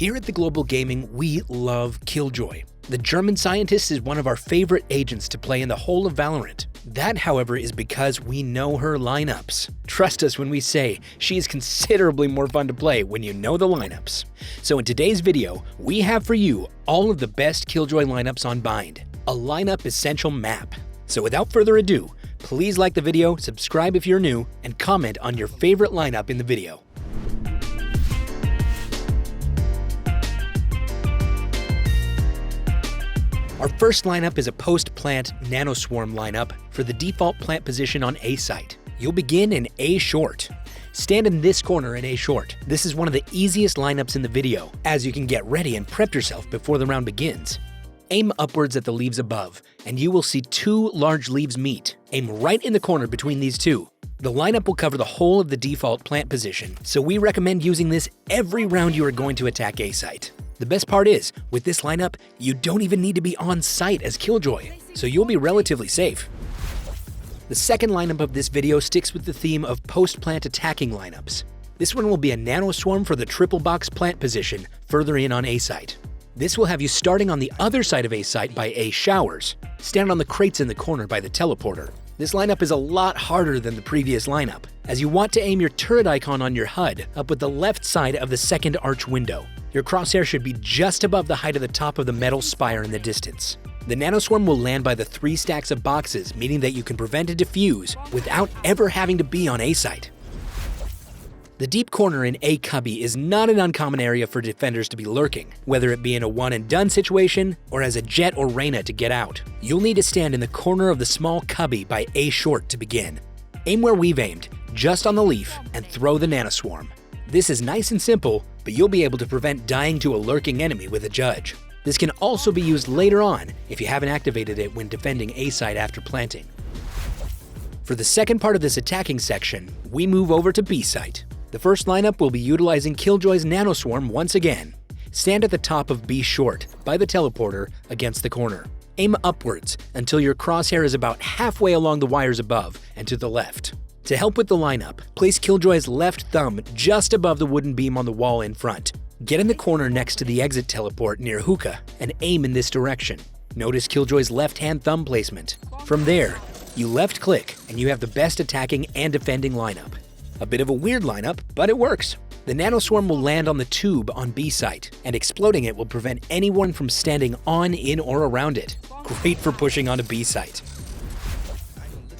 Here at TheGlobalGaming, we love Killjoy. The German scientist is one of our favorite agents to play in the whole of Valorant. That, however, is because we know her lineups. Trust us when we say she is considerably more fun to play when you know the lineups. So in today's video, we have for you all of the best Killjoy lineups on Bind, a lineup essential map. So without further ado, please like the video, subscribe if you're new, and comment on your favorite lineup in the video. Our first lineup is a post-plant nanoswarm lineup for the default plant position on A site. You'll begin in A short. Stand in this corner in A short. This is one of the easiest lineups in the video, as you can get ready and prep yourself before the round begins. Aim upwards at the leaves above, and you will see two large leaves meet. Aim right in the corner between these two. The lineup will cover the whole of the default plant position, so we recommend using this every round you are going to attack A site. The best part is, with this lineup, you don't even need to be on site as Killjoy, so you'll be relatively safe. The second lineup of this video sticks with the theme of post-plant attacking lineups. This one will be a nanoswarm for the triple box plant position further in on A site. This will have you starting on the other side of A site by A showers. Stand on the crates in the corner by the teleporter. This lineup is a lot harder than the previous lineup, as you want to aim your turret icon on your HUD up with the left side of the second arch window. Your crosshair should be just above the height of the top of the metal spire in the distance. The nanoswarm will land by the 3 stacks of boxes, meaning that you can prevent a defuse without ever having to be on A site. The deep corner in A Cubby is not an uncommon area for defenders to be lurking, whether it be in a one and done situation or as a Jet or Reyna to get out. You'll need to stand in the corner of the small cubby by A short to begin. Aim where we've aimed, just on the leaf, and throw the nanoswarm. This is nice and simple, but you'll be able to prevent dying to a lurking enemy with a judge. This can also be used later on if you haven't activated it when defending A site after planting. For the second part of this attacking section, we move over to B site. The first lineup will be utilizing Killjoy's nanoswarm once again. Stand at the top of B short, by the teleporter, against the corner. Aim upwards until your crosshair is about halfway along the wires above and to the left. To help with the lineup, place Killjoy's left thumb just above the wooden beam on the wall in front. Get in the corner next to the exit teleport near Hookah and aim in this direction. Notice Killjoy's left-hand thumb placement. From there, you left-click and you have the best attacking and defending lineup. A bit of a weird lineup, but it works. The nanoswarm will land on the tube on B site, and exploding it will prevent anyone from standing on, in, or around it. Great for pushing onto B site.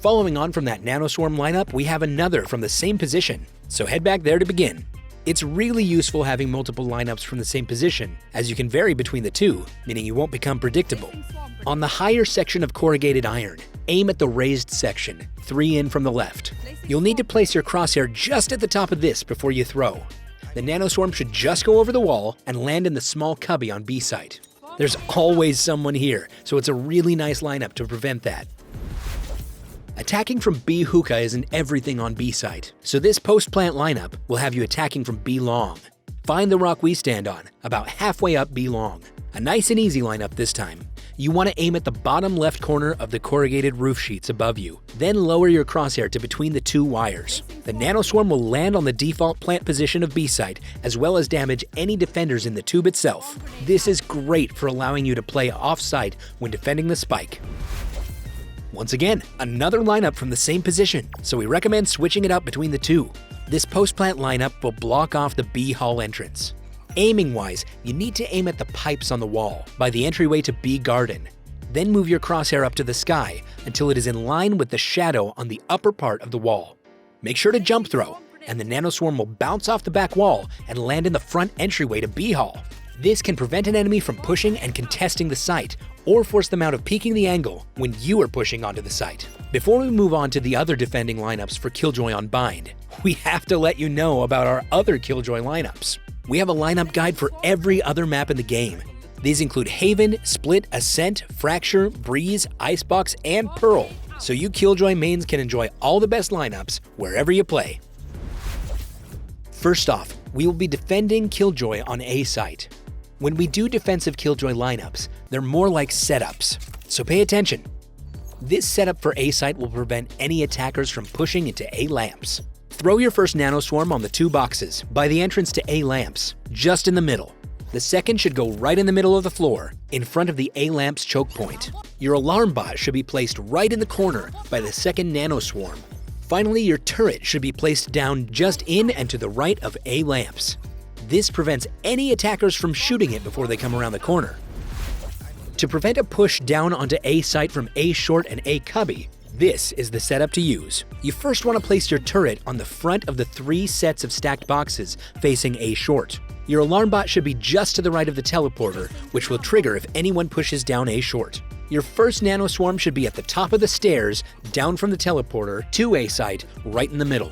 Following on from that nanoswarm lineup, we have another from the same position, so head back there to begin. It's really useful having multiple lineups from the same position, as you can vary between the two, meaning you won't become predictable. On the higher section of corrugated iron, aim at the raised section, 3 in from the left. You'll need to place your crosshair just at the top of this before you throw. The nanoswarm should just go over the wall and land in the small cubby on B site. There's always someone here, so it's a really nice lineup to prevent that. Attacking from B Hookah isn't everything on B site, so this post-plant lineup will have you attacking from B long. Find the rock we stand on, about halfway up B long. A nice and easy lineup this time. You want to aim at the bottom left corner of the corrugated roof sheets above you, then lower your crosshair to between the 2 wires. The nanoswarm will land on the default plant position of B site, as well as damage any defenders in the tube itself. This is great for allowing you to play off-site when defending the spike. Once again, another lineup from the same position, so we recommend switching it up between the two. This post-plant lineup will block off the B hall entrance. Aiming-wise, you need to aim at the pipes on the wall, by the entryway to B garden. Then move your crosshair up to the sky until it is in line with the shadow on the upper part of the wall. Make sure to jump throw, and the nanoswarm will bounce off the back wall and land in the front entryway to B hall. This can prevent an enemy from pushing and contesting the site, or force them out of peeking the angle when you are pushing onto the site. Before we move on to the other defending lineups for Killjoy on Bind, we have to let you know about our other Killjoy lineups. We have a lineup guide for every other map in the game. These include Haven, Split, Ascent, Fracture, Breeze, Icebox, and Pearl, so you Killjoy mains can enjoy all the best lineups wherever you play. First off, we will be defending Killjoy on A site. When we do defensive Killjoy lineups, they're more like setups, so pay attention. This setup for A site will prevent any attackers from pushing into A lamps. Throw your first nanoswarm on the 2 boxes by the entrance to A lamps, just in the middle. The second should go right in the middle of the floor, in front of the A lamp's choke point. Your alarm bot should be placed right in the corner by the second nano swarm. Finally, your turret should be placed down just in and to the right of A lamps. This prevents any attackers from shooting it before they come around the corner. To prevent a push down onto A site from A short and A cubby, this is the setup to use. You first want to place your turret on the front of the 3 sets of stacked boxes facing A short. Your alarm bot should be just to the right of the teleporter, which will trigger if anyone pushes down A short. Your first nano swarm should be at the top of the stairs, down from the teleporter to A site, right in the middle.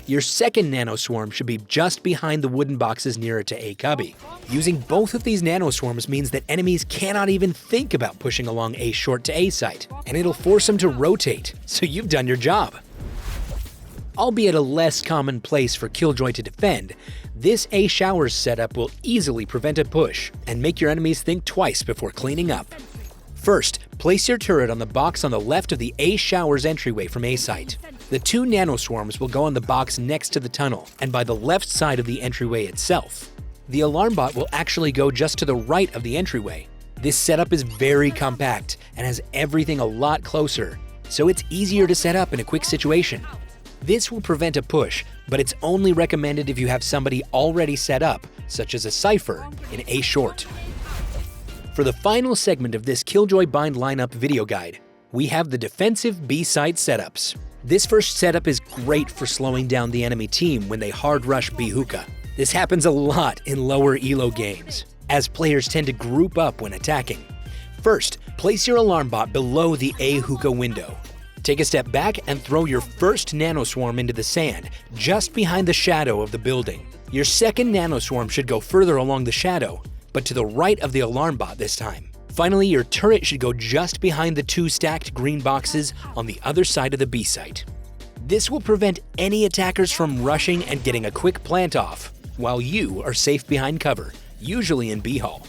Your second nano swarm should be just behind the wooden boxes nearer to A cubby. Using both of these nano swarms means that enemies cannot even think about pushing along A short to A site, and it'll force them to rotate, so you've done your job. Albeit a less common place for Killjoy to defend, this A Showers setup will easily prevent a push and make your enemies think twice before cleaning up. First, place your turret on the box on the left of the A Showers entryway from A site. The 2 nano swarms will go on the box next to the tunnel and by the left side of the entryway itself. The alarm bot will actually go just to the right of the entryway. This setup is very compact and has everything a lot closer, so it's easier to set up in a quick situation. This will prevent a push, but it's only recommended if you have somebody already set up, such as a Cypher in A short. For the final segment of this Killjoy Bind lineup video guide, we have the defensive B-side setups. This first setup is great for slowing down the enemy team when they hard rush B Hookah. This happens a lot in lower elo games, as players tend to group up when attacking. First, place your alarm bot below the A Hookah window. Take a step back and throw your first nano swarm into the sand, just behind the shadow of the building. Your second nano swarm should go further along the shadow, but to the right of the alarm bot this time. Finally, your turret should go just behind the 2 stacked green boxes on the other side of the B site. This will prevent any attackers from rushing and getting a quick plant off, while you are safe behind cover, usually in B hall.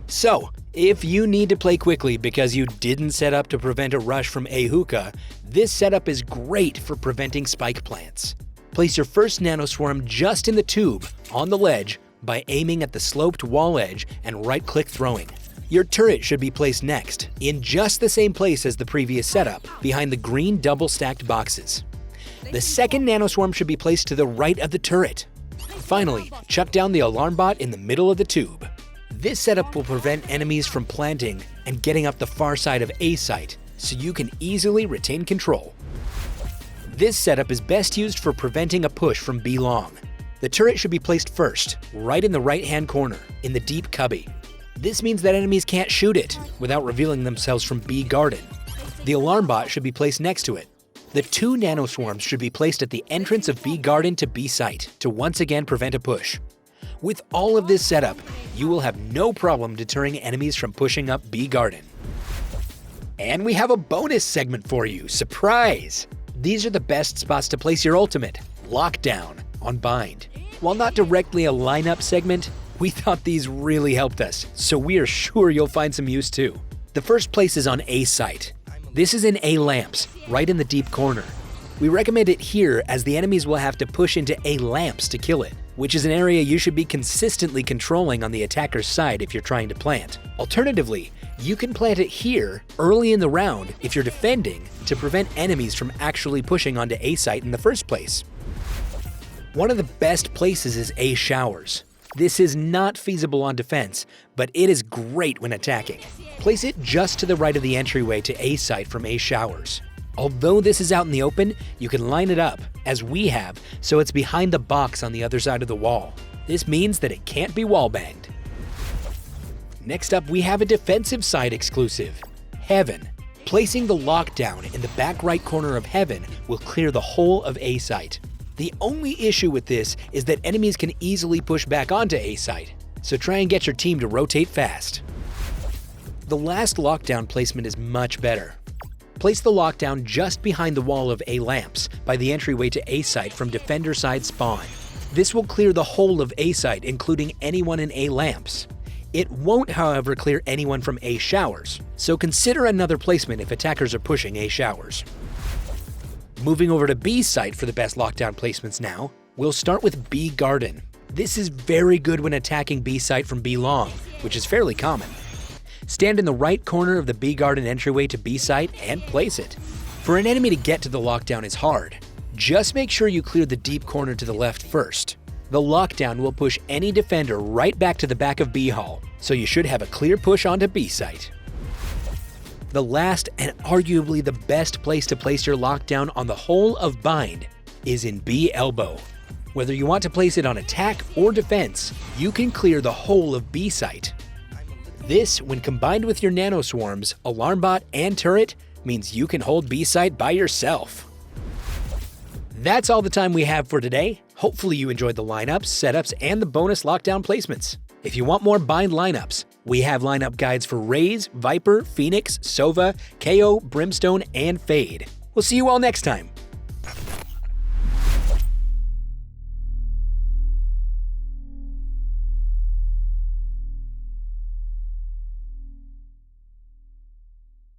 So, if you need to play quickly because you didn't set up to prevent a rush from A Hookah, this setup is great for preventing spike plants. Place your first nano swarm just in the tube, on the ledge, by aiming at the sloped wall edge and right-click throwing. Your turret should be placed next, in just the same place as the previous setup, behind the green double-stacked boxes. The second nano swarm should be placed to the right of the turret. Finally, chuck down the alarm bot in the middle of the tube. This setup will prevent enemies from planting and getting up the far side of A site, so you can easily retain control. This setup is best used for preventing a push from B long. The turret should be placed first, right in the right-hand corner, in the deep cubby. This means that enemies can't shoot it without revealing themselves from B garden. The alarm bot should be placed next to it. The 2 nano swarms should be placed at the entrance of B garden to B site to once again prevent a push. With all of this setup, you will have no problem deterring enemies from pushing up B garden. And we have a bonus segment for you, surprise! These are the best spots to place your ultimate, Lockdown, on Bind. While not directly a lineup segment, we thought these really helped us, so we are sure you'll find some use too. The first place is on A site. This is in A lamps, right in the deep corner. We recommend it here as the enemies will have to push into A lamps to kill it, which is an area you should be consistently controlling on the attacker's side if you're trying to plant. Alternatively, you can plant it here early in the round if you're defending to prevent enemies from actually pushing onto A site in the first place. One of the best places is A Showers. This is not feasible on defense, but it is great when attacking. Place it just to the right of the entryway to A site from A Showers. Although this is out in the open, you can line it up, as we have, so it's behind the box on the other side of the wall. This means that it can't be wallbanged. Next up, we have a defensive side exclusive, Heaven. Placing the lockdown in the back right corner of Heaven will clear the whole of A site. The only issue with this is that enemies can easily push back onto A site, so try and get your team to rotate fast. The last lockdown placement is much better. Place the lockdown just behind the wall of A lamps by the entryway to A site from defender side spawn. This will clear the whole of A site, including anyone in A lamps. It won't, however, clear anyone from A Showers, so consider another placement if attackers are pushing A Showers. Moving over to B site for the best lockdown placements now, we'll start with B Garden. This is very good when attacking B site from B long, which is fairly common. Stand in the right corner of the B garden entryway to B site and place it. For an enemy to get to the lockdown is hard. Just make sure you clear the deep corner to the left first. The lockdown will push any defender right back to the back of B hall, so you should have a clear push onto B site. The last and arguably the best place to place your lockdown on the whole of Bind is in B elbow. Whether you want to place it on attack or defense, you can clear the whole of B site. This, when combined with your nano swarms, alarm bot, and turret, means you can hold B site by yourself. That's all the time we have for today. Hopefully you enjoyed the lineups, setups, and the bonus lockdown placements. If you want more Bind lineups, we have lineup guides for Raze, Viper, Phoenix, Sova, KO, Brimstone, and Fade. We'll see you all next time.